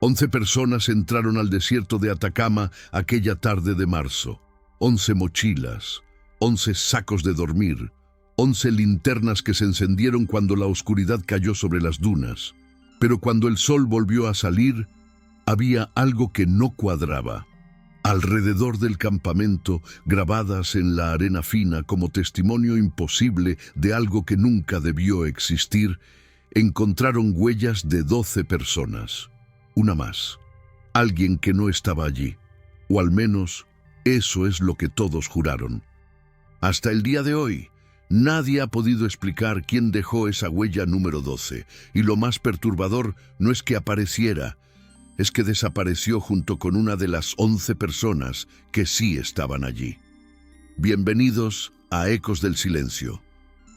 11 personas entraron al desierto de Atacama aquella tarde de marzo. 11 mochilas, 11 sacos de dormir, 11 linternas que se encendieron cuando la oscuridad cayó sobre las dunas. Pero cuando el sol volvió a salir, había algo que no cuadraba. Alrededor del campamento, grabadas en la arena fina como testimonio imposible de algo que nunca debió existir, encontraron huellas de 12 personas. Una más. Alguien que no estaba allí. O al menos, eso es lo que todos juraron. Hasta el día de hoy, nadie ha podido explicar quién dejó esa huella número 12. Y lo más perturbador no es que apareciera, es que desapareció junto con una de las 11 personas que sí estaban allí. Bienvenidos a Ecos del Silencio.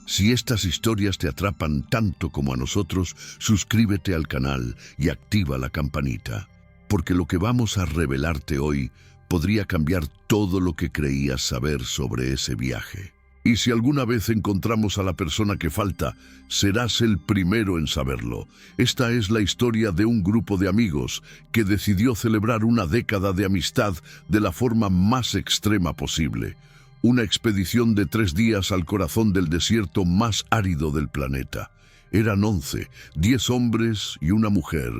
Si estas historias te atrapan tanto como a nosotros, suscríbete al canal y activa la campanita, porque lo que vamos a revelarte hoy podría cambiar todo lo que creías saber sobre ese viaje. Y si alguna vez encontramos a la persona que falta, serás el primero en saberlo. Esta es la historia de un grupo de amigos que decidió celebrar una década de amistad de la forma más extrema posible. Una expedición de 3 días al corazón del desierto más árido del planeta. Eran 11, 10 hombres y una mujer,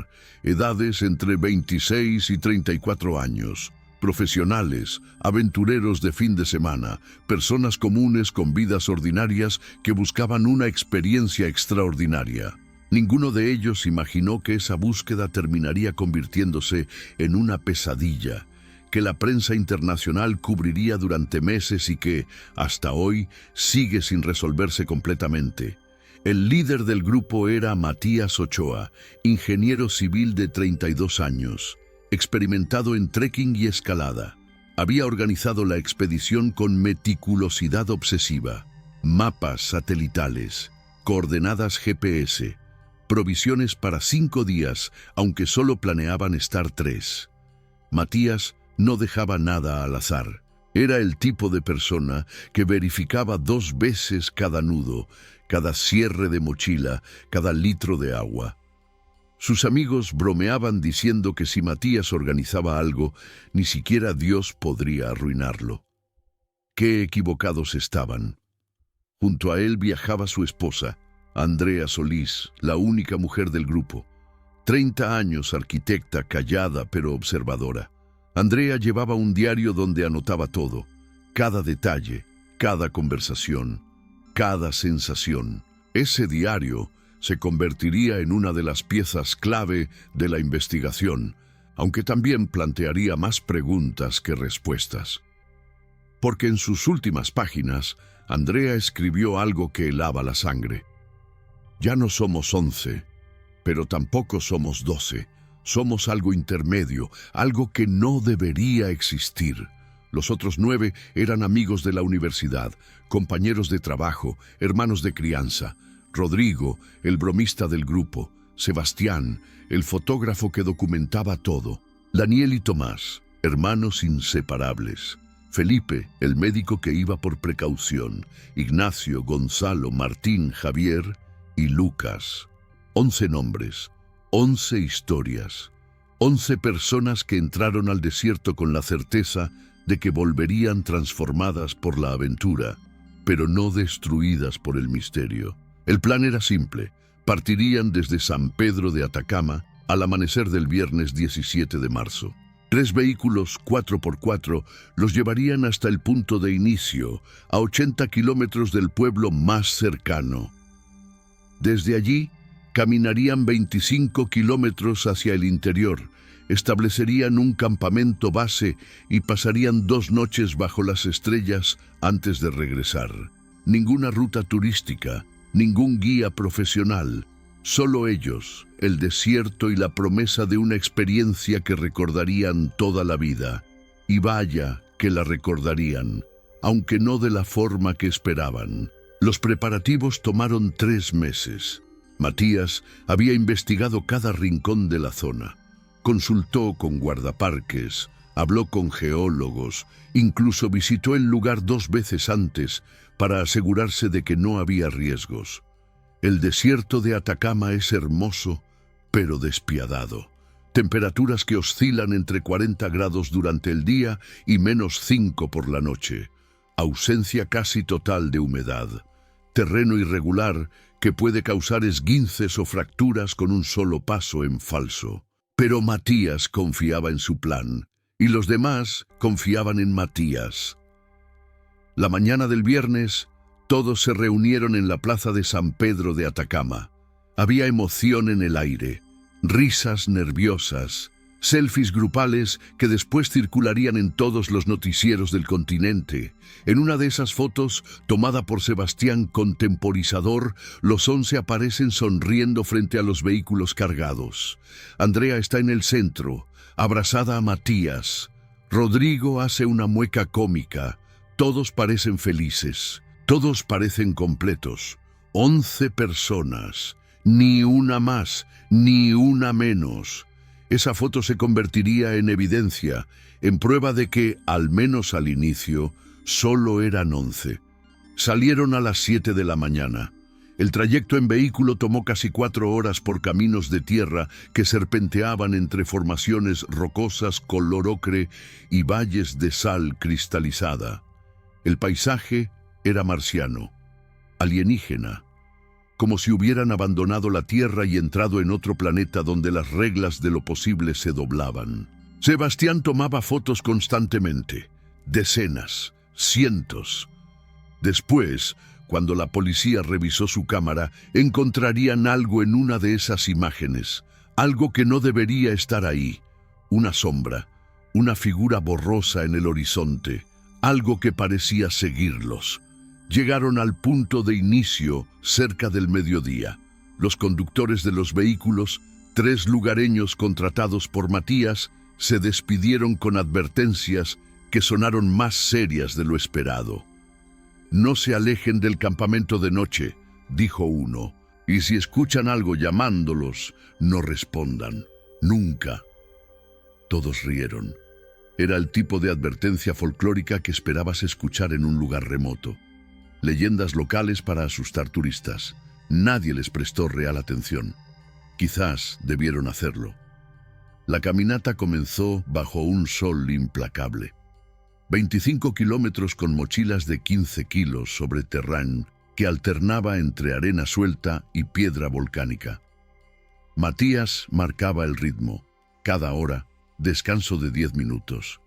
edades entre 26 y 34 años. Profesionales, aventureros de fin de semana, personas comunes con vidas ordinarias que buscaban una experiencia extraordinaria. Ninguno de ellos imaginó que esa búsqueda terminaría convirtiéndose en una pesadilla, que la prensa internacional cubriría durante meses y que, hasta hoy, sigue sin resolverse completamente. El líder del grupo era Matías Ochoa, ingeniero civil de 32 años, experimentado en trekking y escalada. Había organizado la expedición con meticulosidad obsesiva, mapas satelitales, coordenadas GPS, provisiones para 5 días, aunque solo planeaban estar 3. Matías no dejaba nada al azar. Era el tipo de persona que verificaba 2 veces cada nudo, cada cierre de mochila, cada litro de agua. Sus amigos bromeaban diciendo que si Matías organizaba algo, ni siquiera Dios podría arruinarlo. Qué equivocados estaban. Junto a él viajaba su esposa, Andrea Solís, la única mujer del grupo. 30 años, arquitecta, callada pero observadora. Andrea llevaba un diario donde anotaba todo, cada detalle, cada conversación, cada sensación. Ese diario se convertiría en una de las piezas clave de la investigación, aunque también plantearía más preguntas que respuestas. Porque en sus últimas páginas, Andrea escribió algo que helaba la sangre. Ya no somos 11, pero tampoco somos 12. Somos algo intermedio, algo que no debería existir. Los otros 9 eran amigos de la universidad, compañeros de trabajo, hermanos de crianza. Rodrigo, el bromista del grupo. Sebastián, el fotógrafo que documentaba todo. Daniel y Tomás, hermanos inseparables. Felipe, el médico que iba por precaución. Ignacio, Gonzalo, Martín, Javier y Lucas. 11 nombres. 11 historias, 11 personas que entraron al desierto con la certeza de que volverían transformadas por la aventura, pero no destruidas por el misterio. El plan era simple: partirían desde San Pedro de Atacama al amanecer del viernes 17 de marzo. 3 vehículos 4x4 los llevarían hasta el punto de inicio, a 80 kilómetros del pueblo más cercano. Desde allí, caminarían 25 kilómetros hacia el interior, establecerían un campamento base y pasarían 2 noches bajo las estrellas antes de regresar. Ninguna ruta turística, ningún guía profesional, solo ellos, el desierto y la promesa de una experiencia que recordarían toda la vida. Y vaya que la recordarían, aunque no de la forma que esperaban. Los preparativos tomaron 3 meses. Matías había investigado cada rincón de la zona, consultó con guardaparques, habló con geólogos, incluso visitó el lugar 2 veces antes para asegurarse de que no había riesgos. El desierto de Atacama es hermoso, pero despiadado. temperaturas que oscilan entre 40 grados durante el día y -5 por la noche, ausencia casi total de humedad, terreno irregular que puede causar esguinces o fracturas con un solo paso en falso. Pero Matías confiaba en su plan, y los demás confiaban en Matías. La mañana del viernes, todos se reunieron en la plaza de San Pedro de Atacama. Había emoción en el aire, risas nerviosas, selfies grupales que después circularían en todos los noticieros del continente. En una de esas fotos, tomada por Sebastián Contemporizador, los 11 aparecen sonriendo frente a los vehículos cargados. Andrea está en el centro, abrazada a Matías. Rodrigo hace una mueca cómica. Todos parecen felices. Todos parecen completos. 11 personas. Ni una más, ni una menos. Esa foto se convertiría en evidencia, en prueba de que, al menos al inicio, solo eran 11. Salieron a las 7 de la mañana. El trayecto en vehículo tomó casi 4 horas por caminos de tierra que serpenteaban entre formaciones rocosas color ocre y valles de sal cristalizada. El paisaje era marciano, alienígena, como si hubieran abandonado la Tierra y entrado en otro planeta donde las reglas de lo posible se doblaban. Sebastián tomaba fotos constantemente, decenas, cientos. Después, cuando la policía revisó su cámara, encontrarían algo en una de esas imágenes, algo que no debería estar ahí, una sombra, una figura borrosa en el horizonte, algo que parecía seguirlos. Llegaron al punto de inicio cerca del mediodía. Los conductores de los vehículos, 3 lugareños contratados por Matías, se despidieron con advertencias que sonaron más serias de lo esperado. «No se alejen del campamento de noche», dijo uno, «y si escuchan algo llamándolos, no respondan. Nunca». Todos rieron. Era el tipo de advertencia folclórica que esperabas escuchar en un lugar remoto. Leyendas locales para asustar turistas. Nadie les prestó real atención. Quizás debieron hacerlo. La caminata comenzó bajo un sol implacable. 25 kilómetros con mochilas de 15 kilos sobre terrán que alternaba entre arena suelta y piedra volcánica. Matías marcaba el ritmo. Cada hora, descanso de 10 minutos.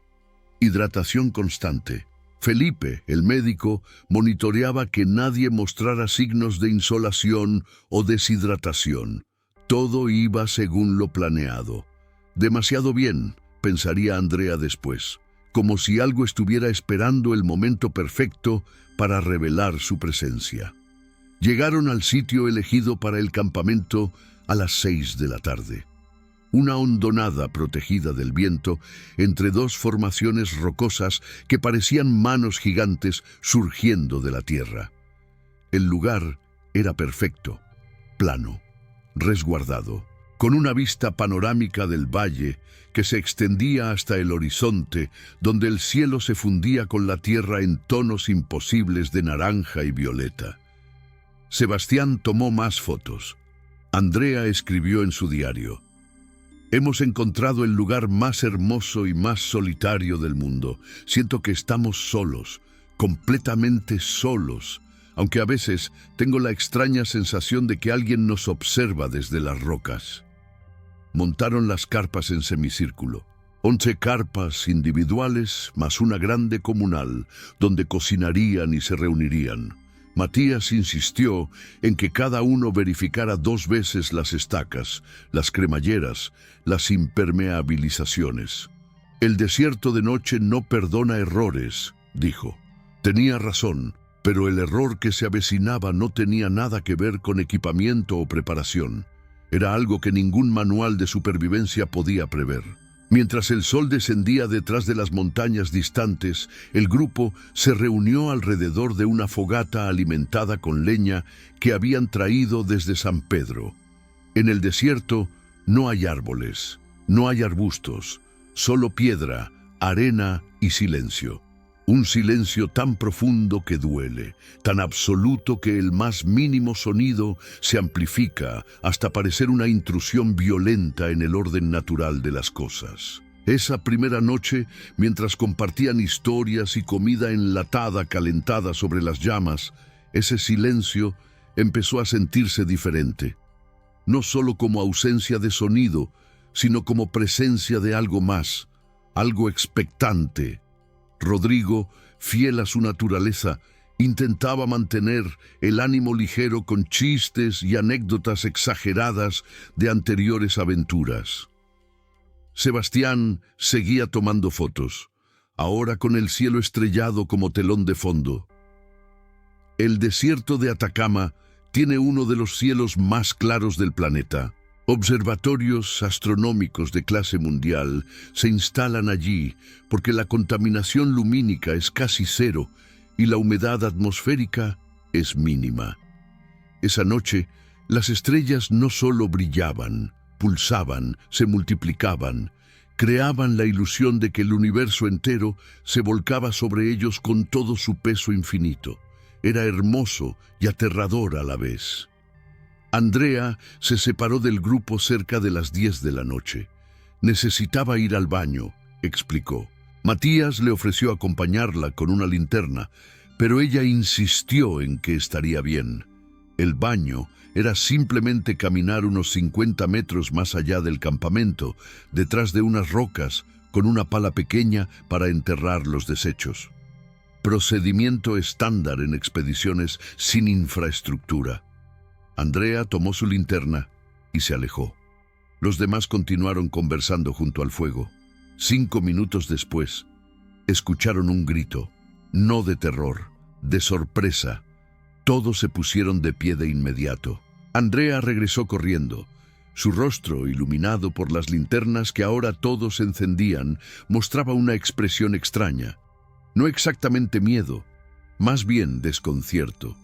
Hidratación constante. Felipe, el médico, monitoreaba que nadie mostrara signos de insolación o deshidratación. Todo iba según lo planeado. Demasiado bien, pensaría Andrea después, como si algo estuviera esperando el momento perfecto para revelar su presencia. Llegaron al sitio elegido para el campamento a las 6 de la tarde. Una hondonada protegida del viento entre 2 formaciones rocosas que parecían manos gigantes surgiendo de la tierra. El lugar era perfecto, plano, resguardado, con una vista panorámica del valle que se extendía hasta el horizonte, donde el cielo se fundía con la tierra en tonos imposibles de naranja y violeta. Sebastián tomó más fotos. Andrea escribió en su diario: «Hemos encontrado el lugar más hermoso y más solitario del mundo. Siento que estamos solos, completamente solos, aunque a veces tengo la extraña sensación de que alguien nos observa desde las rocas». Montaron las carpas en semicírculo. 11 carpas individuales más una grande comunal, donde cocinarían y se reunirían. Matías insistió en que cada uno verificara 2 veces las estacas, las cremalleras, las impermeabilizaciones. «El desierto de noche no perdona errores», dijo. Tenía razón, pero el error que se avecinaba no tenía nada que ver con equipamiento o preparación. Era algo que ningún manual de supervivencia podía prever. Mientras el sol descendía detrás de las montañas distantes, el grupo se reunió alrededor de una fogata alimentada con leña que habían traído desde San Pedro. En el desierto no hay árboles, no hay arbustos, solo piedra, arena y silencio. Un silencio tan profundo que duele, tan absoluto que el más mínimo sonido se amplifica hasta parecer una intrusión violenta en el orden natural de las cosas. Esa primera noche, mientras compartían historias y comida enlatada calentada sobre las llamas, ese silencio empezó a sentirse diferente. No solo como ausencia de sonido, sino como presencia de algo más, algo expectante. Rodrigo, fiel a su naturaleza, intentaba mantener el ánimo ligero con chistes y anécdotas exageradas de anteriores aventuras. Sebastián seguía tomando fotos, ahora con el cielo estrellado como telón de fondo. El desierto de Atacama tiene uno de los cielos más claros del planeta. Observatorios astronómicos de clase mundial se instalan allí porque la contaminación lumínica es casi cero y la humedad atmosférica es mínima. Esa noche, las estrellas no solo brillaban, pulsaban, se multiplicaban, creaban la ilusión de que el universo entero se volcaba sobre ellos con todo su peso infinito. Era hermoso y aterrador a la vez. Andrea se separó del grupo cerca de las 10 de la noche. Necesitaba ir al baño, explicó. Matías le ofreció acompañarla con una linterna, pero ella insistió en que estaría bien. El baño era simplemente caminar unos 50 metros más allá del campamento, detrás de unas rocas, con una pala pequeña para enterrar los desechos. Procedimiento estándar en expediciones sin infraestructura. Andrea tomó su linterna y se alejó. Los demás continuaron conversando junto al fuego. 5 minutos después, escucharon un grito, no de terror, de sorpresa. Todos se pusieron de pie de inmediato. Andrea regresó corriendo. Su rostro, iluminado por las linternas que ahora todos encendían, mostraba una expresión extraña. No exactamente miedo, más bien desconcierto.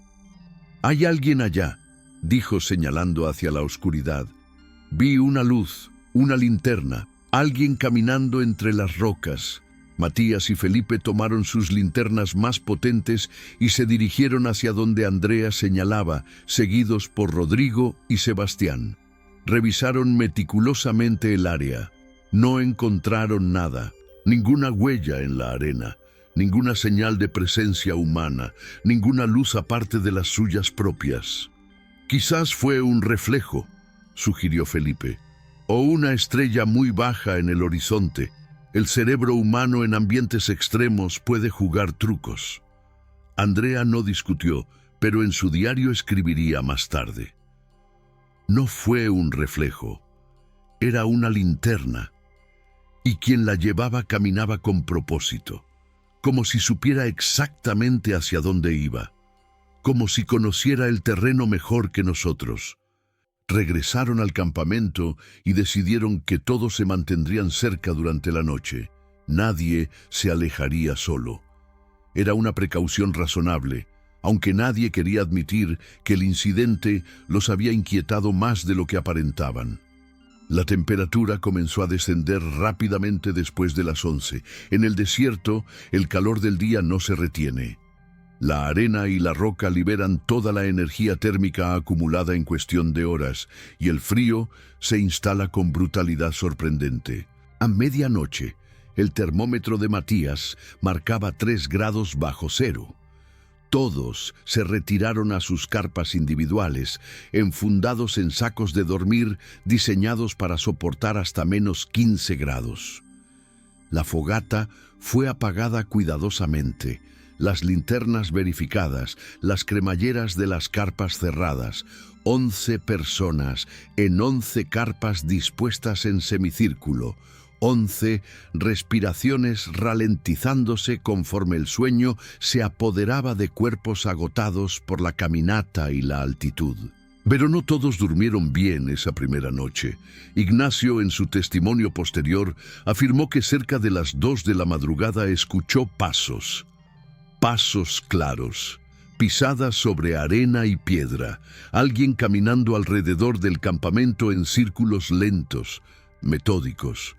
«Hay alguien allá», dijo señalando hacia la oscuridad. «Vi una luz, una linterna, alguien caminando entre las rocas». Matías y Felipe tomaron sus linternas más potentes y se dirigieron hacia donde Andrea señalaba, seguidos por Rodrigo y Sebastián. Revisaron meticulosamente el área. No encontraron nada, ninguna huella en la arena, ninguna señal de presencia humana, ninguna luz aparte de las suyas propias. «Quizás fue un reflejo», sugirió Felipe, «o una estrella muy baja en el horizonte. El cerebro humano en ambientes extremos puede jugar trucos». Andrea no discutió, pero en su diario escribiría más tarde. No fue un reflejo, era una linterna, y quien la llevaba caminaba con propósito, como si supiera exactamente hacia dónde iba, como si conociera el terreno mejor que nosotros. Regresaron al campamento y decidieron que todos se mantendrían cerca durante la noche. Nadie se alejaría solo. Era una precaución razonable, aunque nadie quería admitir que el incidente los había inquietado más de lo que aparentaban. La temperatura comenzó a descender rápidamente después de las 11. En el desierto, el calor del día no se retiene. La arena y la roca liberan toda la energía térmica acumulada en cuestión de horas, y el frío se instala con brutalidad sorprendente. A medianoche, el termómetro de Matías marcaba 3 grados bajo cero. Todos se retiraron a sus carpas individuales, enfundados en sacos de dormir diseñados para soportar hasta menos 15 grados. La fogata fue apagada cuidadosamente, las linternas verificadas, las cremalleras de las carpas cerradas. 11 personas en 11 carpas dispuestas en semicírculo. 11 respiraciones ralentizándose conforme el sueño se apoderaba de cuerpos agotados por la caminata y la altitud. Pero no todos durmieron bien esa primera noche. Ignacio, en su testimonio posterior, afirmó que cerca de las 2 de la madrugada escuchó pasos. Pasos claros, pisadas sobre arena y piedra, alguien caminando alrededor del campamento en círculos lentos, metódicos.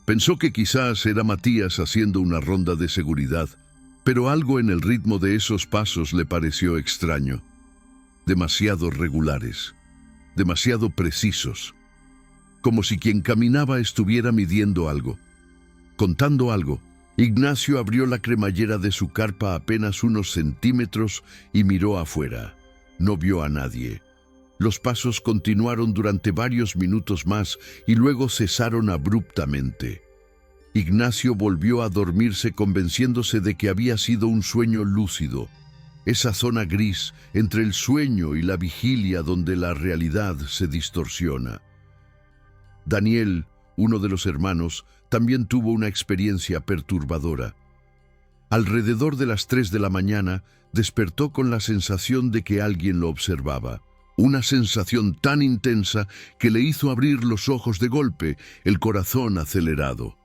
Pensó que quizás era Matías haciendo una ronda de seguridad, Pero algo en el ritmo de esos pasos le pareció extraño. Demasiado regulares, demasiado precisos, como si quien caminaba estuviera midiendo algo, contando algo. Ignacio abrió la cremallera de su carpa apenas unos centímetros y miró afuera. No vio a nadie. Los pasos continuaron durante varios minutos más y luego cesaron abruptamente. Ignacio volvió a dormirse convenciéndose de que había sido un sueño lúcido, esa zona gris entre el sueño y la vigilia donde la realidad se distorsiona. Daniel, uno de los hermanos, también tuvo una experiencia perturbadora. Alrededor de las 3 de la mañana, despertó con la sensación de que alguien lo observaba. Una sensación tan intensa que le hizo abrir los ojos de golpe, el corazón acelerado.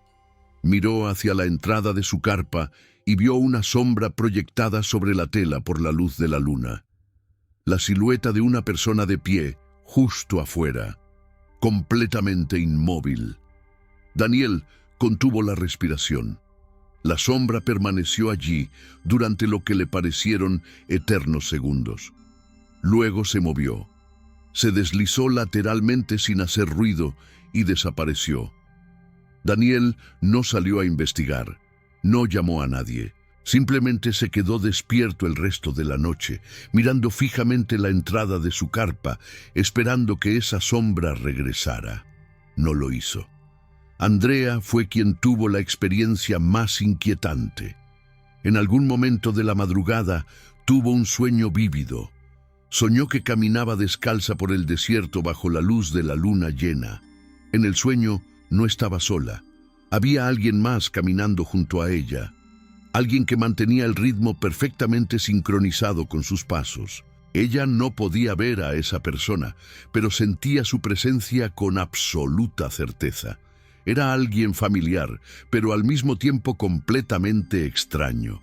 Miró hacia la entrada de su carpa y vio una sombra proyectada sobre la tela por la luz de la luna. La silueta de una persona de pie, justo afuera, completamente inmóvil. Daniel contuvo la respiración. La sombra permaneció allí durante lo que le parecieron eternos segundos. Luego se movió. Se deslizó lateralmente sin hacer ruido y desapareció. Daniel no salió a investigar, no llamó a nadie. Simplemente se quedó despierto el resto de la noche, mirando fijamente la entrada de su carpa, esperando que esa sombra regresara. No lo hizo. Andrea fue quien tuvo la experiencia más inquietante. En algún momento de la madrugada tuvo un sueño vívido. Soñó que caminaba descalza por el desierto bajo la luz de la luna llena. En el sueño no estaba sola. Había alguien más caminando junto a ella. Alguien que mantenía el ritmo perfectamente sincronizado con sus pasos. Ella no podía ver a esa persona, pero sentía su presencia con absoluta certeza. Era alguien familiar, pero al mismo tiempo completamente extraño.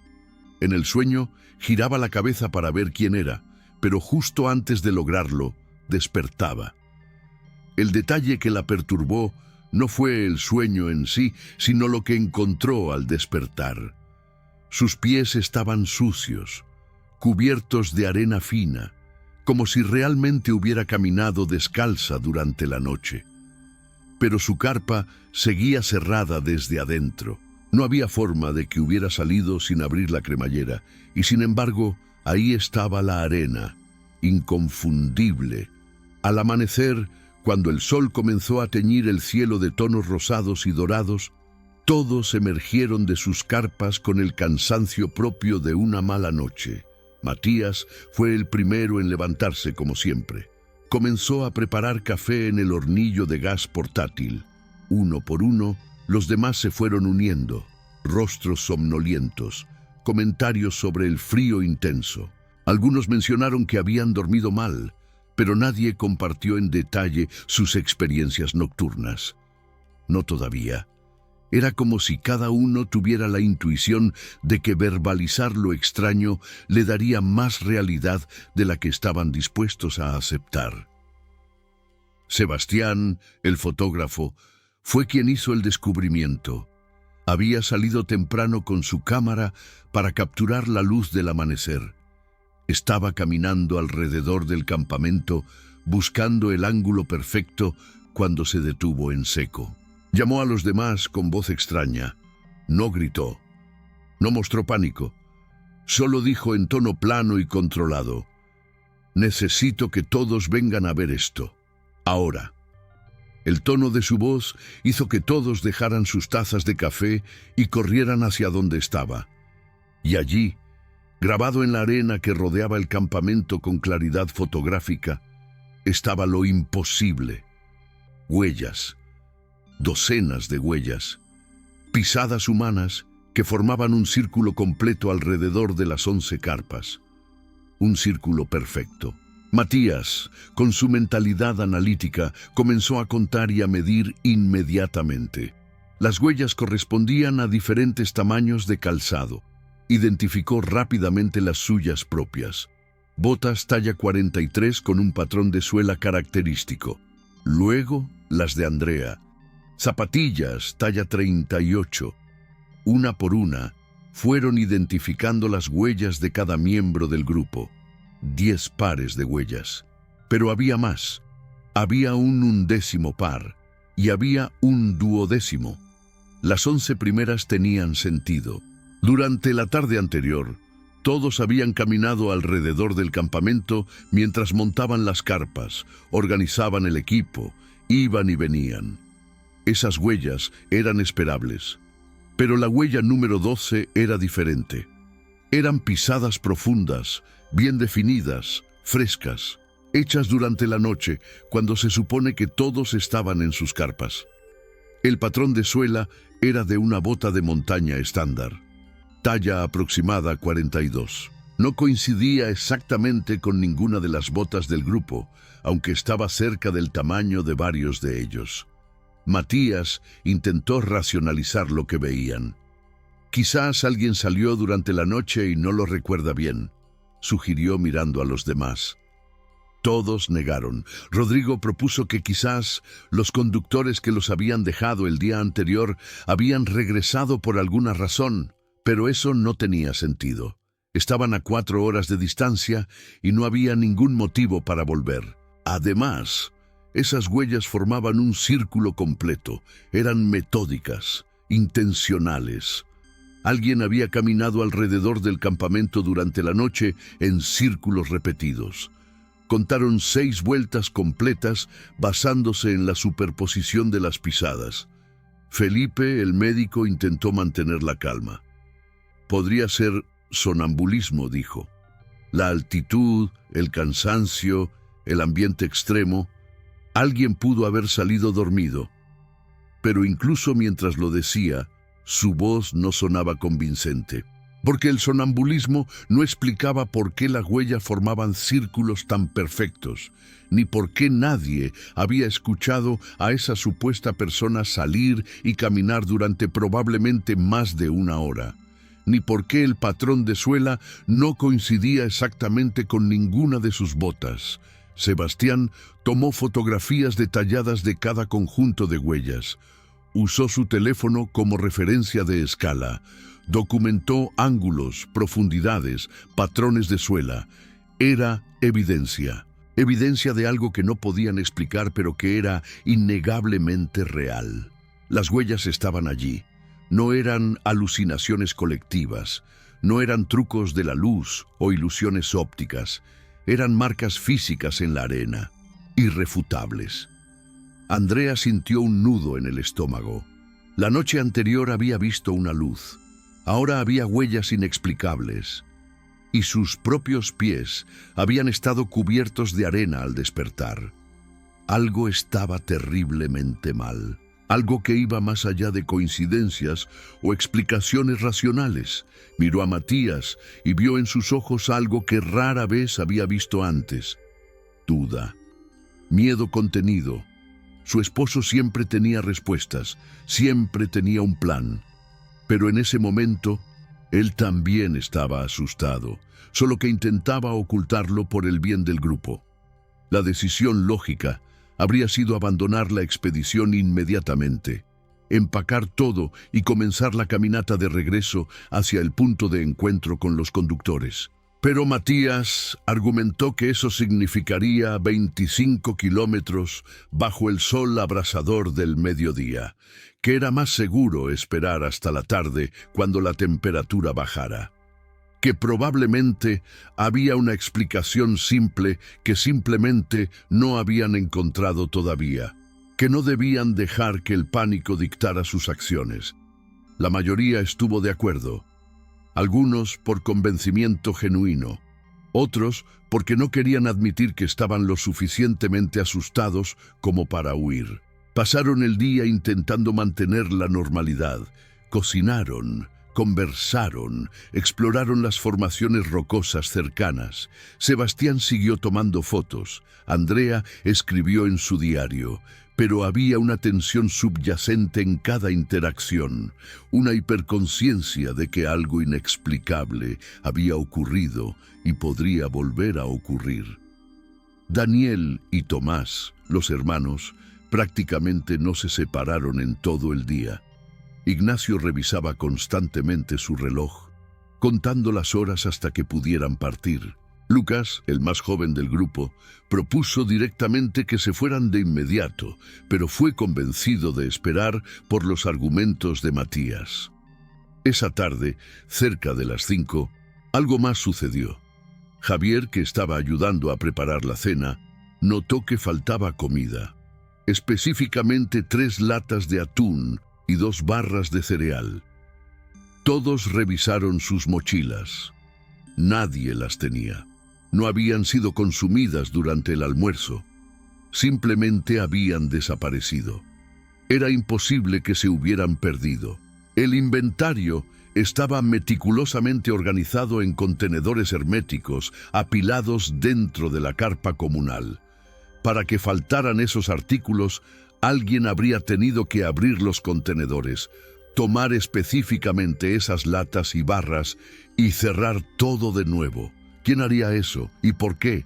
En el sueño, giraba la cabeza para ver quién era, pero justo antes de lograrlo, despertaba. El detalle que la perturbó no fue el sueño en sí, sino lo que encontró al despertar. Sus pies estaban sucios, cubiertos de arena fina, como si realmente hubiera caminado descalza durante la noche. Pero su carpa seguía cerrada desde adentro. No había forma de que hubiera salido sin abrir la cremallera, y sin embargo, ahí estaba la arena, inconfundible. Al amanecer, cuando el sol comenzó a teñir el cielo de tonos rosados y dorados, todos emergieron de sus carpas con el cansancio propio de una mala noche. Matías fue el primero en levantarse como siempre. Comenzó a preparar café en el hornillo de gas portátil. Uno por uno, los demás se fueron uniendo, rostros somnolientos, comentarios sobre el frío intenso. Algunos mencionaron que habían dormido mal, pero nadie compartió en detalle sus experiencias nocturnas. No todavía. Era como si cada uno tuviera la intuición de que verbalizar lo extraño le daría más realidad de la que estaban dispuestos a aceptar. Sebastián, el fotógrafo, fue quien hizo el descubrimiento. Había salido temprano con su cámara para capturar la luz del amanecer. Estaba caminando alrededor del campamento, buscando el ángulo perfecto cuando se detuvo en seco. Llamó a los demás con voz extraña. No gritó. No mostró pánico. Solo dijo en tono plano y controlado: «Necesito que todos vengan a ver esto. Ahora». El tono de su voz hizo que todos dejaran sus tazas de café y corrieran hacia donde estaba. Y allí, grabado en la arena que rodeaba el campamento con claridad fotográfica, estaba lo imposible. Huellas. Docenas de huellas, pisadas humanas que formaban un círculo completo alrededor de las 11 carpas. Un círculo perfecto. Matías, con su mentalidad analítica, comenzó a contar y a medir inmediatamente. Las huellas correspondían a diferentes tamaños de calzado. Identificó rápidamente las suyas propias. Botas talla 43 con un patrón de suela característico. Luego, las de Andrea. Zapatillas talla 38. Una por una, Fueron identificando las huellas de cada miembro del grupo. 10 pares de huellas. Pero había más. Había un undécimo par y había un duodécimo. Las 11 primeras tenían sentido. Durante la tarde anterior, todos habían caminado alrededor del campamento mientras montaban las carpas, organizaban el equipo, iban y venían. Esas huellas eran esperables. Pero la huella número 12 era diferente. Eran pisadas profundas, bien definidas, frescas, hechas durante la noche, cuando se supone que todos estaban en sus carpas. El patrón de suela era de una bota de montaña estándar, talla aproximada 42. No coincidía exactamente con ninguna de las botas del grupo, aunque estaba cerca del tamaño de varios de ellos. Matías intentó racionalizar lo que veían. Quizás alguien salió durante la noche y no lo recuerda bien, sugirió mirando a los demás. Todos negaron. Rodrigo propuso que quizás los conductores que los habían dejado el día anterior habían regresado por alguna razón, pero eso no tenía sentido. Estaban a 4 horas de distancia y no había ningún motivo para volver. Además, esas huellas formaban un círculo completo, eran metódicas, intencionales. Alguien había caminado alrededor del campamento durante la noche en círculos repetidos. Contaron 6 vueltas completas basándose en la superposición de las pisadas. Felipe, el médico, intentó mantener la calma. Podría ser sonambulismo, dijo. La altitud, el cansancio, el ambiente extremo. Alguien pudo haber salido dormido, pero incluso mientras lo decía, su voz no sonaba convincente, porque el sonambulismo no explicaba por qué las huellas formaban círculos tan perfectos, ni por qué nadie había escuchado a esa supuesta persona salir y caminar durante probablemente más de 1 hora, ni por qué el patrón de suela no coincidía exactamente con ninguna de sus botas. Sebastián tomó fotografías detalladas de cada conjunto de huellas. Usó su teléfono como referencia de escala. Documentó ángulos, profundidades, patrones de suela. Era evidencia. Evidencia de algo que no podían explicar, pero que era innegablemente real. Las huellas estaban allí. No eran alucinaciones colectivas. No eran trucos de la luz o ilusiones ópticas. Eran marcas físicas en la arena, irrefutables. Andrea sintió un nudo en el estómago. La noche anterior había visto una luz. Ahora había huellas inexplicables. Y sus propios pies habían estado cubiertos de arena al despertar. Algo estaba terriblemente mal. Algo que iba más allá de coincidencias o explicaciones racionales. Miró a Matías y vio en sus ojos algo que rara vez había visto antes. Duda. Miedo contenido. Su esposo siempre tenía respuestas, siempre tenía un plan. Pero en ese momento, él también estaba asustado, solo que intentaba ocultarlo por el bien del grupo. La decisión lógica habría sido abandonar la expedición inmediatamente, empacar todo y comenzar la caminata de regreso hacia el punto de encuentro con los conductores. Pero Matías argumentó que eso significaría 25 kilómetros bajo el sol abrasador del mediodía, que era más seguro esperar hasta la tarde cuando la temperatura bajara. Que probablemente había una explicación simple que simplemente no habían encontrado todavía, que no debían dejar que el pánico dictara sus acciones. La mayoría estuvo de acuerdo, algunos por convencimiento genuino, otros porque no querían admitir que estaban lo suficientemente asustados como para huir. Pasaron el día intentando mantener la normalidad, cocinaron, conversaron, exploraron las formaciones rocosas cercanas. Sebastián siguió tomando fotos. Andrea escribió en su diario, pero había una tensión subyacente en cada interacción, una hiperconciencia de que algo inexplicable había ocurrido y podría volver a ocurrir. Daniel y Tomás, los hermanos, prácticamente no se separaron en todo el día. Ignacio revisaba constantemente su reloj, contando las horas hasta que pudieran partir. Lucas, el más joven del grupo, propuso directamente que se fueran de inmediato, pero fue convencido de esperar por los argumentos de Matías. Esa tarde, cerca de las 5, algo más sucedió. Javier, que estaba ayudando a preparar la cena, notó que faltaba comida, específicamente 3 latas de atún y 2 barras de cereal. Todos revisaron sus mochilas. Nadie las tenía. No habían sido consumidas durante el almuerzo. Simplemente habían desaparecido. Era imposible que se hubieran perdido. El inventario estaba meticulosamente organizado en contenedores herméticos, apilados dentro de la carpa comunal. Para que faltaran esos artículos, alguien habría tenido que abrir los contenedores, tomar específicamente esas latas y barras y cerrar todo de nuevo. ¿Quién haría eso? ¿Y por qué?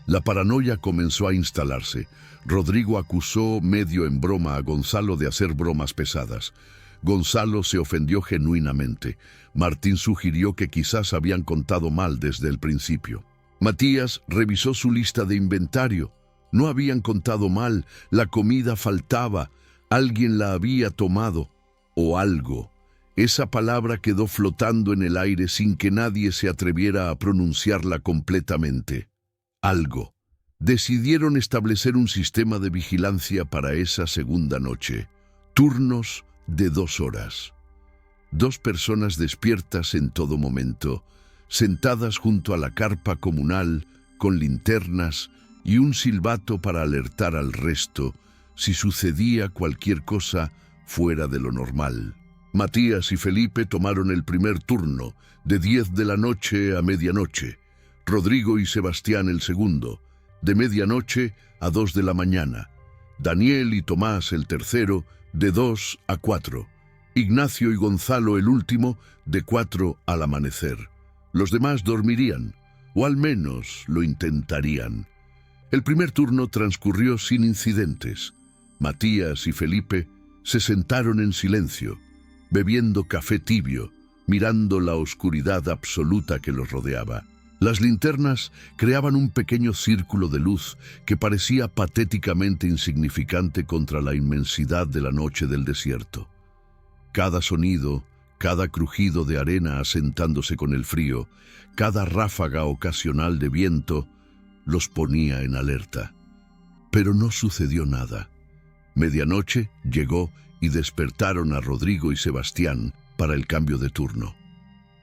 La paranoia comenzó a instalarse. Rodrigo acusó medio en broma a Gonzalo de hacer bromas pesadas. Gonzalo se ofendió genuinamente. Martín sugirió que quizás habían contado mal desde el principio. Matías revisó su lista de inventario. No habían contado mal, la comida faltaba, alguien la había tomado, o algo. Esa palabra quedó flotando en el aire sin que nadie se atreviera a pronunciarla completamente. Algo. Decidieron establecer un sistema de vigilancia para esa segunda noche. Turnos de 2 horas. 2 personas despiertas en todo momento, sentadas junto a la carpa comunal, con linternas y un silbato para alertar al resto si sucedía cualquier cosa fuera de lo normal. Matías y Felipe tomaron el primer turno, de 10 de la noche a medianoche. Rodrigo y Sebastián el segundo, de medianoche a 2 de la mañana. Daniel y Tomás el tercero, de 2 a 4. Ignacio y Gonzalo el último, de 4 al amanecer. Los demás dormirían, o al menos lo intentarían. El primer turno transcurrió sin incidentes. Matías y Felipe se sentaron en silencio, bebiendo café tibio, mirando la oscuridad absoluta que los rodeaba. Las linternas creaban un pequeño círculo de luz que parecía patéticamente insignificante contra la inmensidad de la noche del desierto. Cada sonido, cada crujido de arena asentándose con el frío, cada ráfaga ocasional de viento, los ponía en alerta. Pero no sucedió nada. Medianoche llegó y despertaron a Rodrigo y Sebastián para el cambio de turno.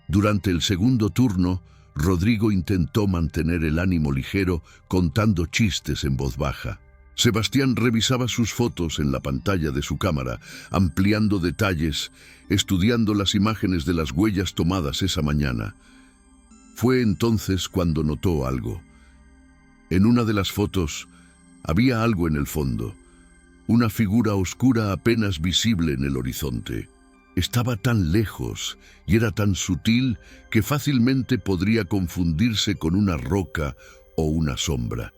Durante el segundo turno, Rodrigo intentó mantener el ánimo ligero contando chistes en voz baja. Sebastián revisaba sus fotos en la pantalla de su cámara, ampliando detalles, estudiando las imágenes de las huellas tomadas esa mañana. Fue entonces cuando notó algo. En una de las fotos había algo en el fondo, una figura oscura apenas visible en el horizonte. Estaba tan lejos y era tan sutil que fácilmente podría confundirse con una roca o una sombra.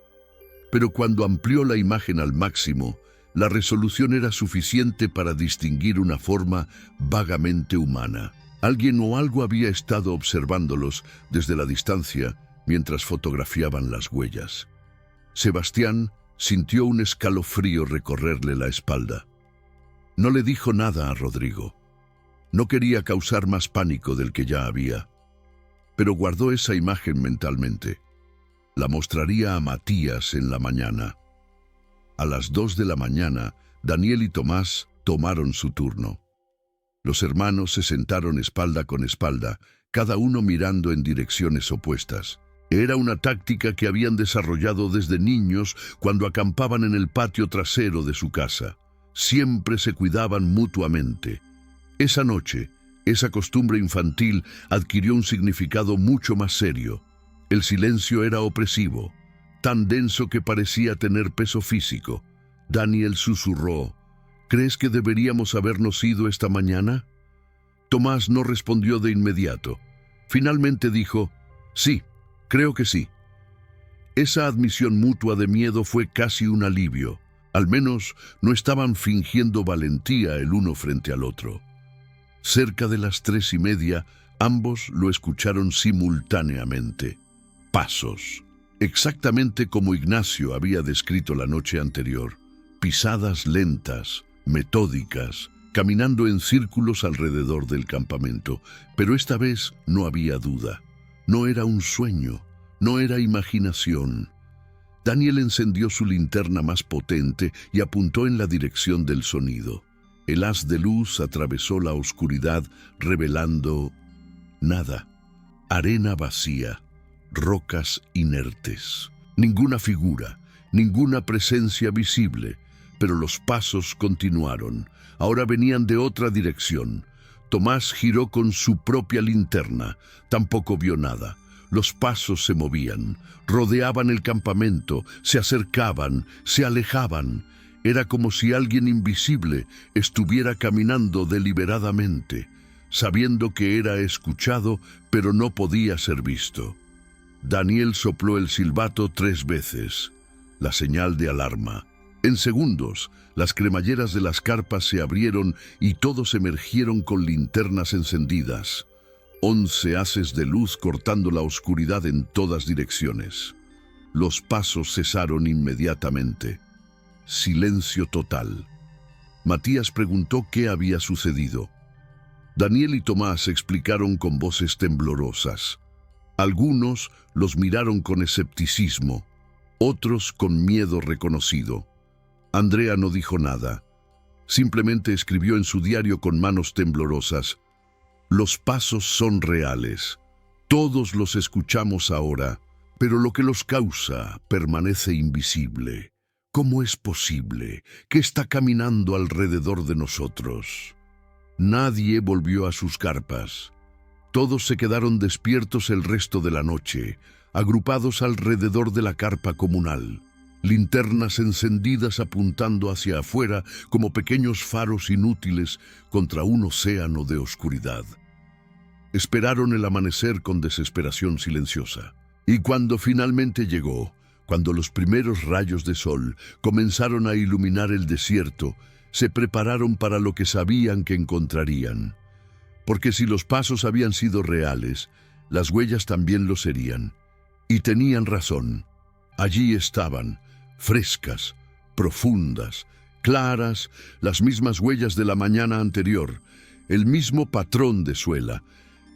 Pero cuando amplió la imagen al máximo, la resolución era suficiente para distinguir una forma vagamente humana. Alguien o algo había estado observándolos desde la distancia mientras fotografiaban las huellas. Sebastián sintió un escalofrío recorrerle la espalda. No le dijo nada a Rodrigo. No quería causar más pánico del que ya había, pero guardó esa imagen mentalmente. La mostraría a Matías en la mañana. A las 2 de la mañana, Daniel y Tomás tomaron su turno. Los hermanos se sentaron espalda con espalda, cada uno mirando en direcciones opuestas. Era una táctica que habían desarrollado desde niños cuando acampaban en el patio trasero de su casa. Siempre se cuidaban mutuamente. Esa noche, esa costumbre infantil adquirió un significado mucho más serio. El silencio era opresivo, tan denso que parecía tener peso físico. Daniel susurró: ¿Crees que deberíamos habernos ido esta mañana? Tomás no respondió de inmediato. Finalmente dijo: Sí, creo que sí. Esa admisión mutua de miedo fue casi un alivio. Al menos no estaban fingiendo valentía el uno frente al otro. Cerca de las 3:30, ambos lo escucharon simultáneamente. Pasos, exactamente como Ignacio había descrito la noche anterior. Pisadas lentas, metódicas, caminando en círculos alrededor del campamento. Pero esta vez no había duda. No era un sueño, no era imaginación. Daniel encendió su linterna más potente y apuntó en la dirección del sonido. El haz de luz atravesó la oscuridad, revelando nada. Arena vacía, rocas inertes. Ninguna figura, ninguna presencia visible, pero los pasos continuaron. Ahora venían de otra dirección. Tomás giró con su propia linterna. Tampoco vio nada. Los pasos se movían, rodeaban el campamento, se acercaban, se alejaban. Era como si alguien invisible estuviera caminando deliberadamente, sabiendo que era escuchado, pero no podía ser visto. Daniel sopló el silbato 3 veces, la señal de alarma. En segundos, las cremalleras de las carpas se abrieron y todos emergieron con linternas encendidas. 11 haces de luz cortando la oscuridad en todas direcciones. Los pasos cesaron inmediatamente. Silencio total. Matías preguntó qué había sucedido. Daniel y Tomás explicaron con voces temblorosas. Algunos los miraron con escepticismo, otros con miedo reconocido. Andrea no dijo nada. Simplemente escribió en su diario con manos temblorosas: «Los pasos son reales. Todos los escuchamos ahora, pero lo que los causa permanece invisible. ¿Cómo es posible que está caminando alrededor de nosotros?» Nadie volvió a sus carpas. Todos se quedaron despiertos el resto de la noche, agrupados alrededor de la carpa comunal. Linternas encendidas apuntando hacia afuera como pequeños faros inútiles contra un océano de oscuridad. Esperaron el amanecer con desesperación silenciosa. Y cuando finalmente llegó, cuando los primeros rayos de sol comenzaron a iluminar el desierto, se prepararon para lo que sabían que encontrarían. Porque si los pasos habían sido reales, las huellas también lo serían. Y tenían razón. Allí estaban, frescas, profundas, claras, las mismas huellas de la mañana anterior, el mismo patrón de suela,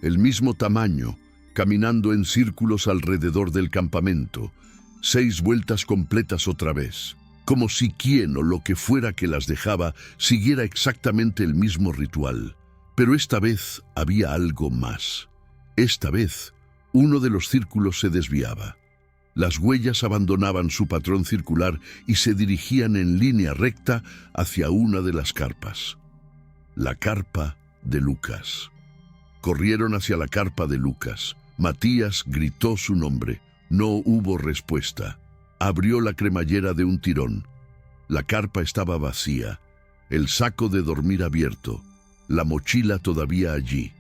el mismo tamaño, caminando en círculos alrededor del campamento, 6 vueltas completas otra vez, como si quien o lo que fuera que las dejaba siguiera exactamente el mismo ritual. Pero esta vez había algo más. Esta vez, uno de los círculos se desviaba. Las huellas abandonaban su patrón circular y se dirigían en línea recta hacia una de las carpas. La carpa de Lucas. Corrieron hacia la carpa de Lucas. Matías gritó su nombre. No hubo respuesta. Abrió la cremallera de un tirón. La carpa estaba vacía, el saco de dormir abierto, la mochila todavía allí,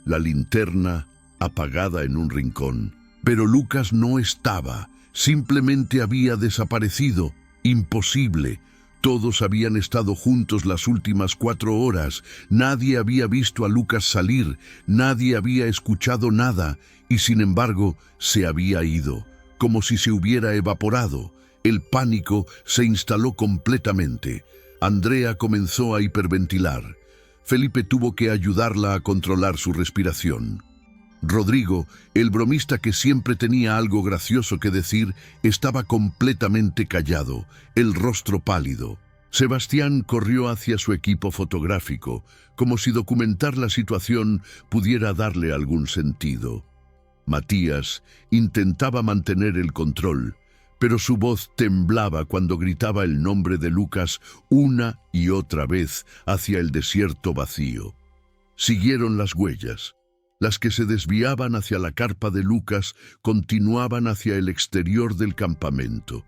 la linterna apagada en un rincón. Pero Lucas no estaba, simplemente había desaparecido. Imposible. Todos habían estado juntos las últimas 4 horas. Nadie había visto a Lucas salir, nadie había escuchado nada, y sin embargo se había ido, como si se hubiera evaporado. El pánico se instaló completamente. Andrea comenzó a hiperventilar. Felipe tuvo que ayudarla a controlar su respiración. Rodrigo, el bromista que siempre tenía algo gracioso que decir, estaba completamente callado, el rostro pálido. Sebastián corrió hacia su equipo fotográfico, como si documentar la situación pudiera darle algún sentido. Matías intentaba mantener el control, pero su voz temblaba cuando gritaba el nombre de Lucas una y otra vez hacia el desierto vacío. Siguieron las huellas. Las que se desviaban hacia la carpa de Lucas continuaban hacia el exterior del campamento.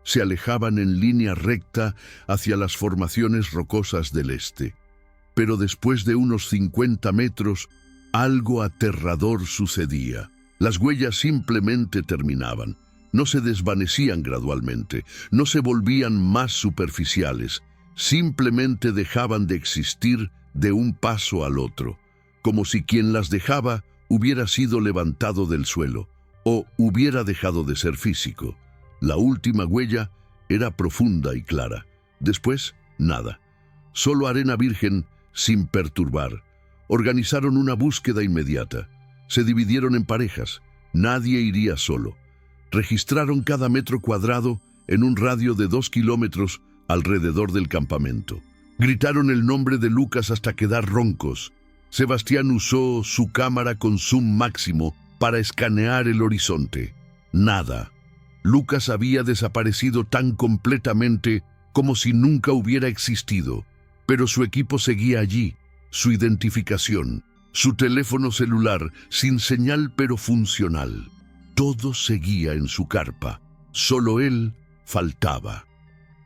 Se alejaban en línea recta hacia las formaciones rocosas del este. Pero después de unos 50 metros, algo aterrador sucedía. Las huellas simplemente terminaban. No se desvanecían gradualmente, no se volvían más superficiales, simplemente dejaban de existir de un paso al otro, como si quien las dejaba hubiera sido levantado del suelo o hubiera dejado de ser físico. La última huella era profunda y clara. Después, nada. Solo arena virgen sin perturbar. Organizaron una búsqueda inmediata. Se dividieron en parejas. Nadie iría solo. Registraron cada metro cuadrado en un radio de 2 kilómetros alrededor del campamento. Gritaron el nombre de Lucas hasta quedar roncos. Sebastián usó su cámara con zoom máximo para escanear el horizonte. Nada. Lucas había desaparecido tan completamente como si nunca hubiera existido, pero su equipo seguía allí, su identificación, su teléfono celular, sin señal pero funcional. Todo seguía en su carpa, solo él faltaba.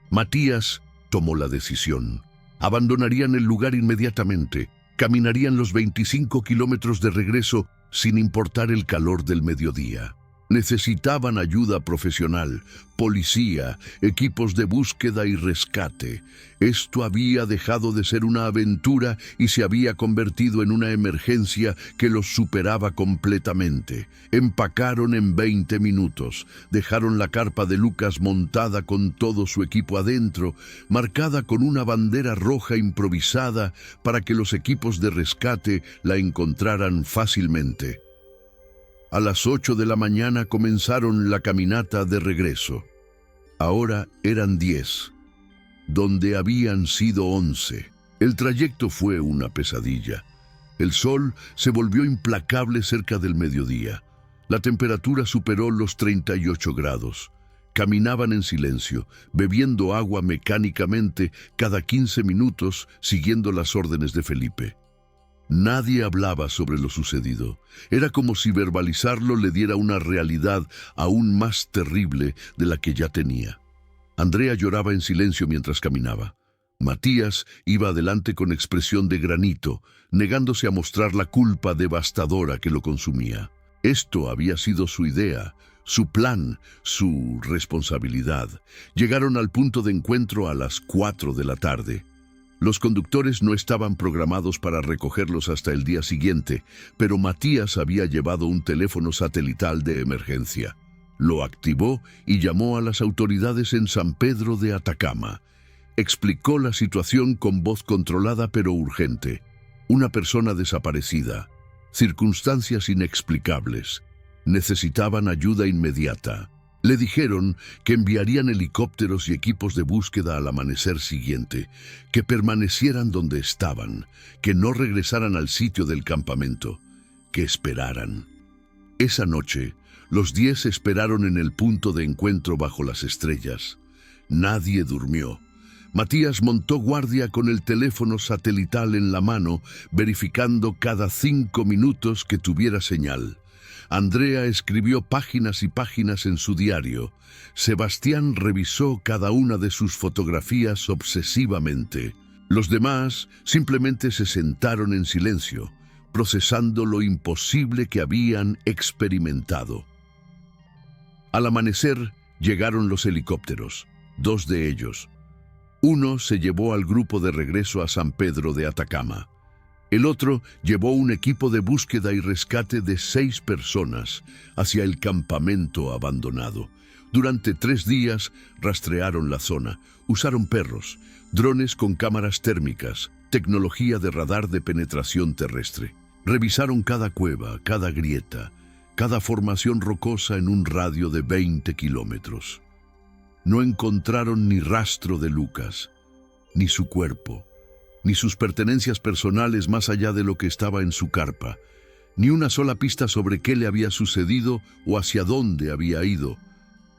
Matías tomó la decisión. Abandonarían el lugar inmediatamente, caminarían los 25 kilómetros de regreso sin importar el calor del mediodía. Necesitaban ayuda profesional, policía, equipos de búsqueda y rescate. Esto había dejado de ser una aventura y se había convertido en una emergencia que los superaba completamente. Empacaron en 20 minutos. Dejaron la carpa de Lucas montada con todo su equipo adentro, marcada con una bandera roja improvisada para que los equipos de rescate la encontraran fácilmente. A las 8 de la mañana comenzaron la caminata de regreso. Ahora eran 10, donde habían sido 11. El trayecto fue una pesadilla. El sol se volvió implacable cerca del mediodía. La temperatura superó los 38 grados. Caminaban en silencio, bebiendo agua mecánicamente cada 15 minutos, siguiendo las órdenes de Felipe. Nadie hablaba sobre lo sucedido. Era como si verbalizarlo le diera una realidad aún más terrible de la que ya tenía. Andrea lloraba en silencio mientras caminaba. Matías iba adelante con expresión de granito, negándose a mostrar la culpa devastadora que lo consumía. Esto había sido su idea, su plan, su responsabilidad. Llegaron al punto de encuentro a las 4 de la tarde. Los conductores no estaban programados para recogerlos hasta el día siguiente, pero Matías había llevado un teléfono satelital de emergencia. Lo activó y llamó a las autoridades en San Pedro de Atacama. Explicó la situación con voz controlada pero urgente. Una persona desaparecida. Circunstancias inexplicables. Necesitaban ayuda inmediata. Le dijeron que enviarían helicópteros y equipos de búsqueda al amanecer siguiente, que permanecieran donde estaban, que no regresaran al sitio del campamento, que esperaran. Esa noche, los 10 esperaron en el punto de encuentro bajo las estrellas. Nadie durmió. Matías montó guardia con el teléfono satelital en la mano, verificando cada 5 minutos que tuviera señal. Andrea escribió páginas y páginas en su diario. Sebastián revisó cada una de sus fotografías obsesivamente. Los demás simplemente se sentaron en silencio, procesando lo imposible que habían experimentado. Al amanecer llegaron los helicópteros, 2 de ellos. Uno se llevó al grupo de regreso a San Pedro de Atacama. El otro llevó un equipo de búsqueda y rescate de 6 personas hacia el campamento abandonado. Durante 3 días rastrearon la zona, usaron perros, drones con cámaras térmicas, tecnología de radar de penetración terrestre. Revisaron cada cueva, cada grieta, cada formación rocosa en un radio de 20 kilómetros. No encontraron ni rastro de Lucas, ni su cuerpo, ni sus pertenencias personales más allá de lo que estaba en su carpa, ni una sola pista sobre qué le había sucedido o hacia dónde había ido.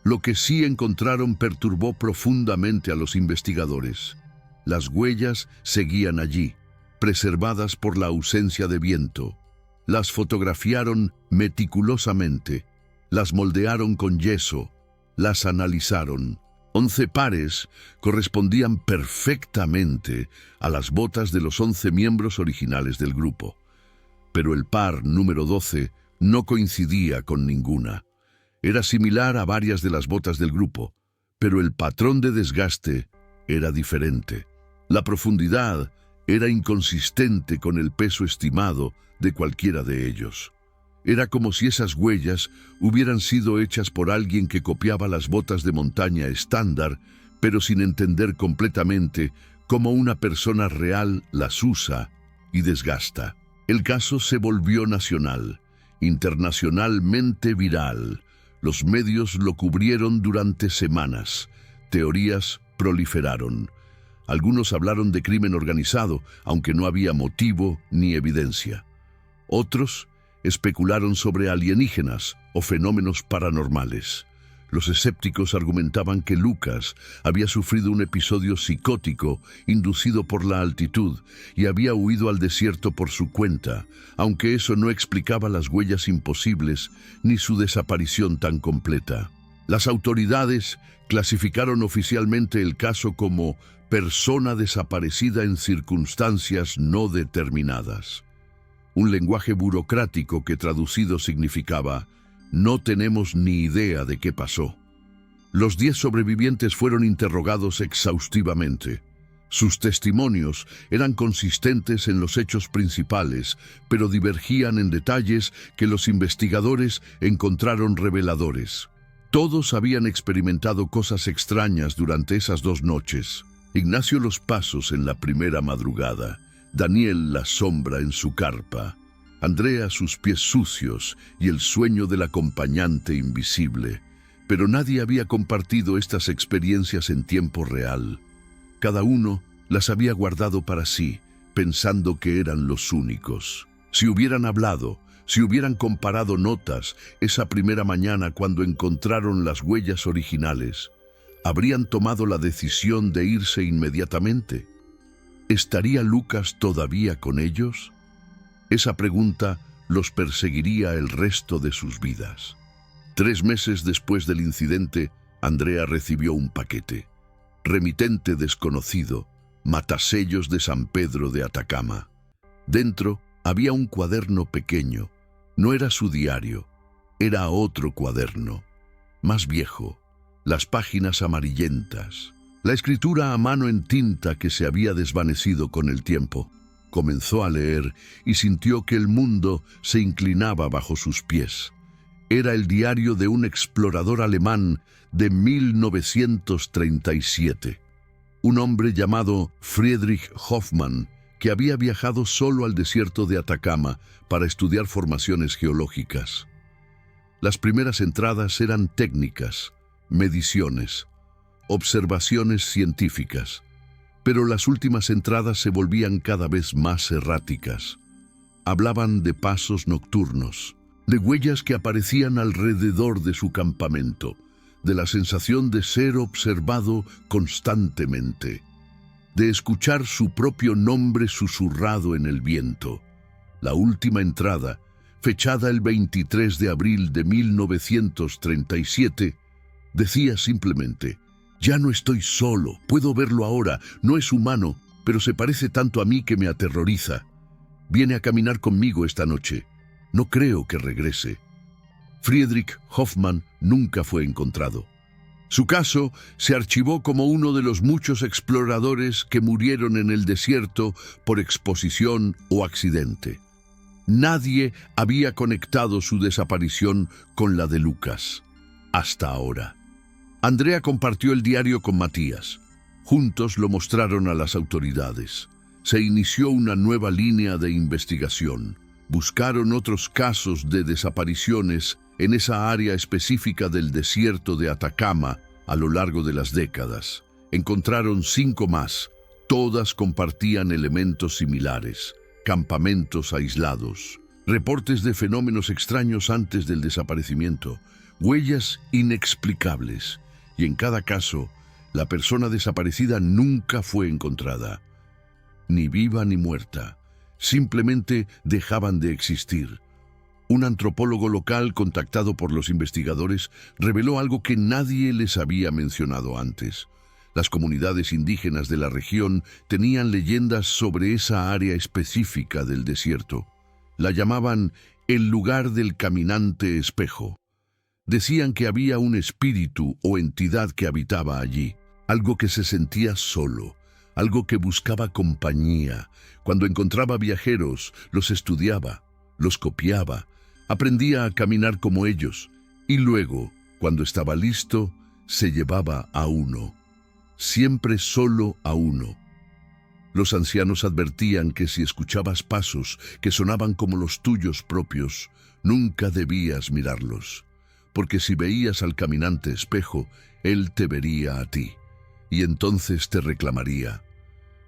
Lo que sí encontraron perturbó profundamente a los investigadores. Las huellas seguían allí, preservadas por la ausencia de viento. Las fotografiaron meticulosamente, las moldearon con yeso, las analizaron. 11 pares correspondían perfectamente a las botas de los 11 miembros originales del grupo. Pero el par número 12 no coincidía con ninguna. Era similar a varias de las botas del grupo, pero el patrón de desgaste era diferente. La profundidad era inconsistente con el peso estimado de cualquiera de ellos. Era como si esas huellas hubieran sido hechas por alguien que copiaba las botas de montaña estándar, pero sin entender completamente cómo una persona real las usa y desgasta. El caso se volvió nacional, internacionalmente viral. Los medios lo cubrieron durante semanas. Teorías proliferaron. Algunos hablaron de crimen organizado, aunque no había motivo ni evidencia. Otros especularon sobre alienígenas o fenómenos paranormales. Los escépticos argumentaban que Lucas había sufrido un episodio psicótico inducido por la altitud y había huido al desierto por su cuenta, aunque eso no explicaba las huellas imposibles ni su desaparición tan completa. Las autoridades clasificaron oficialmente el caso como persona desaparecida en circunstancias no determinadas. Un lenguaje burocrático que traducido significaba «no tenemos ni idea de qué pasó». Los 10 sobrevivientes fueron interrogados exhaustivamente. Sus testimonios eran consistentes en los hechos principales, pero divergían en detalles que los investigadores encontraron reveladores. Todos habían experimentado cosas extrañas durante esas 2 noches. Ignacio los pasos en la primera madrugada, Daniel la sombra en su carpa, Andrea sus pies sucios y el sueño del acompañante invisible. Pero nadie había compartido estas experiencias en tiempo real. Cada uno las había guardado para sí, pensando que eran los únicos. Si hubieran hablado, si hubieran comparado notas esa primera mañana cuando encontraron las huellas originales, ¿habrían tomado la decisión de irse inmediatamente? ¿Estaría Lucas todavía con ellos? Esa pregunta los perseguiría el resto de sus vidas. 3 meses después del incidente, Andrea recibió un paquete. Remitente desconocido, matasellos de San Pedro de Atacama. Dentro había un cuaderno pequeño. No era su diario, era otro cuaderno, más viejo, las páginas amarillentas, la escritura a mano en tinta que se había desvanecido con el tiempo. Comenzó a leer y sintió que el mundo se inclinaba bajo sus pies. Era el diario de un explorador alemán de 1937. Un hombre llamado Friedrich Hoffmann, que había viajado solo al desierto de Atacama para estudiar formaciones geológicas. Las primeras entradas eran técnicas, mediciones, observaciones científicas, pero las últimas entradas se volvían cada vez más erráticas. Hablaban de pasos nocturnos, de huellas que aparecían alrededor de su campamento, de la sensación de ser observado constantemente, de escuchar su propio nombre susurrado en el viento. La última entrada, fechada el 23 de abril de 1937, decía simplemente: «Ya no estoy solo, puedo verlo ahora, no es humano, pero se parece tanto a mí que me aterroriza. Viene a caminar conmigo esta noche. No creo que regrese». Friedrich Hoffmann nunca fue encontrado. Su caso se archivó como uno de los muchos exploradores que murieron en el desierto por exposición o accidente. Nadie había conectado su desaparición con la de Lucas, hasta ahora. Andrea compartió el diario con Matías. Juntos lo mostraron a las autoridades. Se inició una nueva línea de investigación. Buscaron otros casos de desapariciones en esa área específica del desierto de Atacama a lo largo de las décadas. Encontraron 5 más. Todas compartían elementos similares: campamentos aislados, reportes de fenómenos extraños antes del desaparecimiento, huellas inexplicables. Y en cada caso, la persona desaparecida nunca fue encontrada. Ni viva ni muerta. Simplemente dejaban de existir. Un antropólogo local contactado por los investigadores reveló algo que nadie les había mencionado antes. Las comunidades indígenas de la región tenían leyendas sobre esa área específica del desierto. La llamaban el lugar del caminante espejo. Decían que había un espíritu o entidad que habitaba allí, algo que se sentía solo, algo que buscaba compañía. Cuando encontraba viajeros, los estudiaba, los copiaba, aprendía a caminar como ellos, y luego, cuando estaba listo, se llevaba a uno, siempre solo a uno. Los ancianos advertían que si escuchabas pasos que sonaban como los tuyos propios, nunca debías mirarlos, porque si veías al caminante espejo, él te vería a ti, y entonces te reclamaría.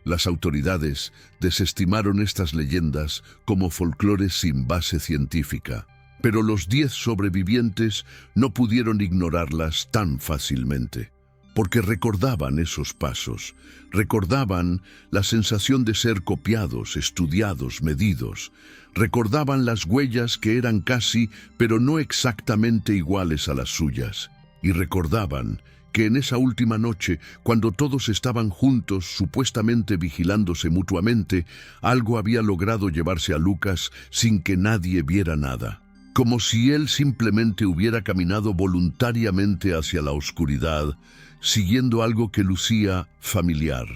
Las autoridades desestimaron estas leyendas como folclore sin base científica, pero los 10 sobrevivientes no pudieron ignorarlas tan fácilmente, porque recordaban esos pasos, recordaban la sensación de ser copiados, estudiados, medidos, recordaban las huellas que eran casi, pero no exactamente iguales a las suyas, y recordaban que en esa última noche, cuando todos estaban juntos, supuestamente vigilándose mutuamente, algo había logrado llevarse a Lucas sin que nadie viera nada, como si él simplemente hubiera caminado voluntariamente hacia la oscuridad, siguiendo algo que lucía familiar,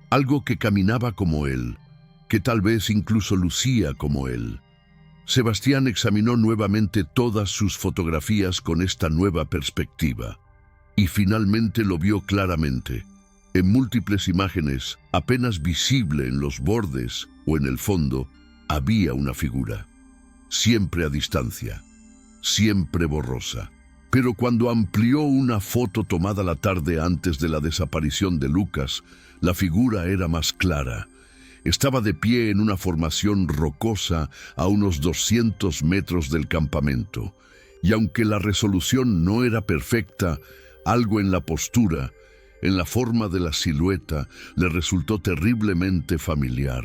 algo que caminaba como él, que tal vez incluso lucía como él. Sebastián examinó nuevamente todas sus fotografías con esta nueva perspectiva, y finalmente lo vio claramente. En múltiples imágenes, apenas visible en los bordes o en el fondo, había una figura, siempre a distancia, siempre borrosa. Pero cuando amplió una foto tomada la tarde antes de la desaparición de Lucas, la figura era más clara. Estaba de pie en una formación rocosa a unos 200 metros del campamento, y aunque la resolución no era perfecta, algo en la postura, en la forma de la silueta, le resultó terriblemente familiar.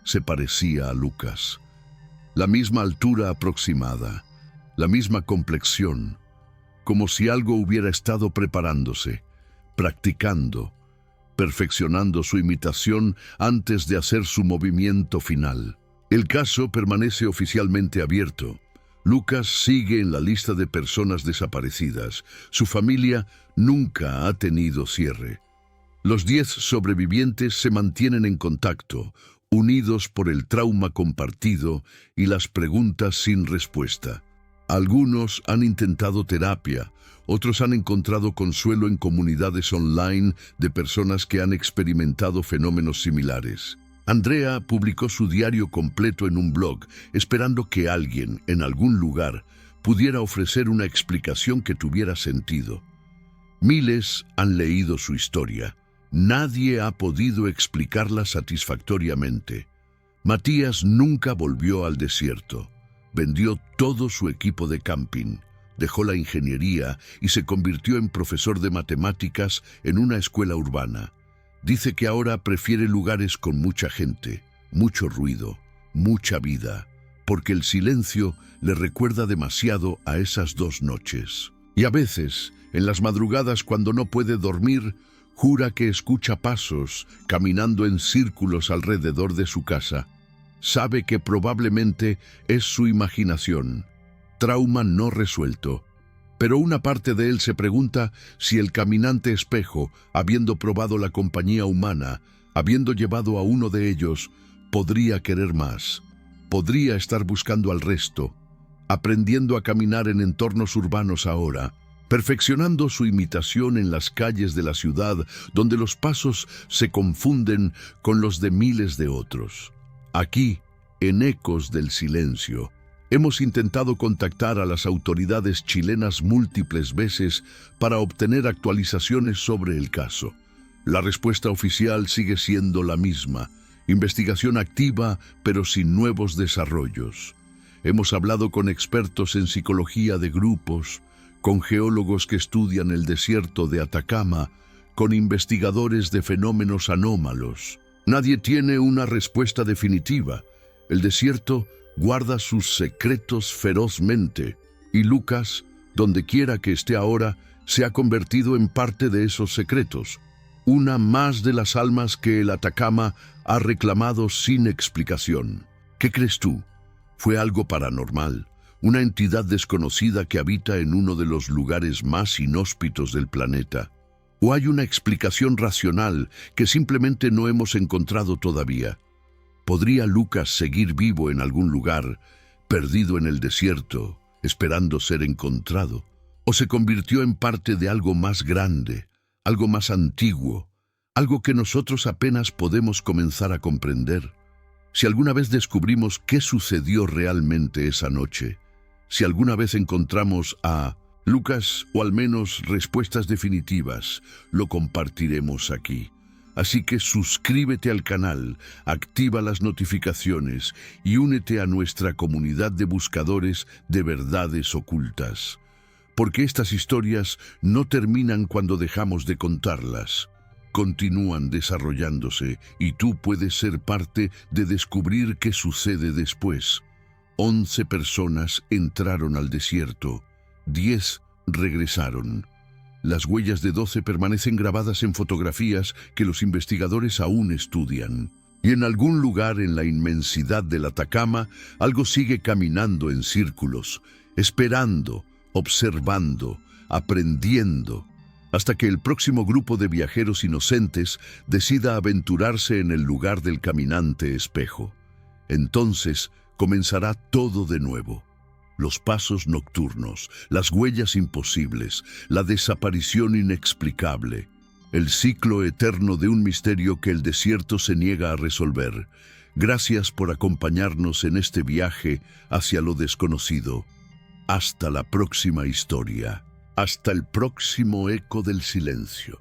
Se parecía a Lucas. La misma altura aproximada, la misma complexión, como si algo hubiera estado preparándose, practicando, perfeccionando su imitación antes de hacer su movimiento final. El caso permanece oficialmente abierto. Lucas sigue en la lista de personas desaparecidas. Su familia nunca ha tenido cierre. Los 10 sobrevivientes se mantienen en contacto, unidos por el trauma compartido y las preguntas sin respuesta. Algunos han intentado terapia, otros han encontrado consuelo en comunidades online de personas que han experimentado fenómenos similares. Andrea publicó su diario completo en un blog, esperando que alguien, en algún lugar, pudiera ofrecer una explicación que tuviera sentido. Miles han leído su historia. Nadie ha podido explicarla satisfactoriamente. Matías nunca volvió al desierto. Vendió todo su equipo de camping, dejó la ingeniería y se convirtió en profesor de matemáticas en una escuela urbana. Dice que ahora prefiere lugares con mucha gente, mucho ruido, mucha vida, porque el silencio le recuerda demasiado a esas 2 noches. Y a veces, en las madrugadas cuando no puede dormir, jura que escucha pasos caminando en círculos alrededor de su casa. Sabe que probablemente es su imaginación, trauma no resuelto. Pero una parte de él se pregunta si el caminante espejo, habiendo probado la compañía humana, habiendo llevado a uno de ellos, podría querer más, podría estar buscando al resto, aprendiendo a caminar en entornos urbanos ahora, perfeccionando su imitación en las calles de la ciudad donde los pasos se confunden con los de miles de otros. Aquí, en Ecos del Silencio, hemos intentado contactar a las autoridades chilenas múltiples veces para obtener actualizaciones sobre el caso. La respuesta oficial sigue siendo la misma: investigación activa, pero sin nuevos desarrollos. Hemos hablado con expertos en psicología de grupos, con geólogos que estudian el desierto de Atacama, con investigadores de fenómenos anómalos. Nadie tiene una respuesta definitiva. El desierto guarda sus secretos ferozmente, y Lucas, donde quiera que esté ahora, se ha convertido en parte de esos secretos, una más de las almas que el Atacama ha reclamado sin explicación. ¿Qué crees tú? ¿Fue algo paranormal? una entidad desconocida que habita en uno de los lugares más inhóspitos del planeta. ¿O hay una explicación racional que simplemente no hemos encontrado todavía? ¿Podría Lucas seguir vivo en algún lugar, perdido en el desierto, esperando ser encontrado? ¿O se convirtió en parte de algo más grande, algo más antiguo, algo que nosotros apenas podemos comenzar a comprender? Si alguna vez descubrimos qué sucedió realmente esa noche, si alguna vez encontramos a Lucas, o al menos respuestas definitivas, lo compartiremos aquí. Así que suscríbete al canal, activa las notificaciones y únete a nuestra comunidad de buscadores de verdades ocultas. Porque estas historias no terminan cuando dejamos de contarlas. Continúan desarrollándose y tú puedes ser parte de descubrir qué sucede después. 11 personas entraron al desierto. 10 regresaron. Las huellas de 12 permanecen grabadas en fotografías que los investigadores aún estudian. Y en algún lugar en la inmensidad del Atacama, algo sigue caminando en círculos, esperando, observando, aprendiendo, hasta que el próximo grupo de viajeros inocentes decida aventurarse en el lugar del caminante espejo. Entonces comenzará todo de nuevo. Los pasos nocturnos, las huellas imposibles, la desaparición inexplicable, el ciclo eterno de un misterio que el desierto se niega a resolver. Gracias por acompañarnos en este viaje hacia lo desconocido. Hasta la próxima historia. Hasta el próximo eco del silencio.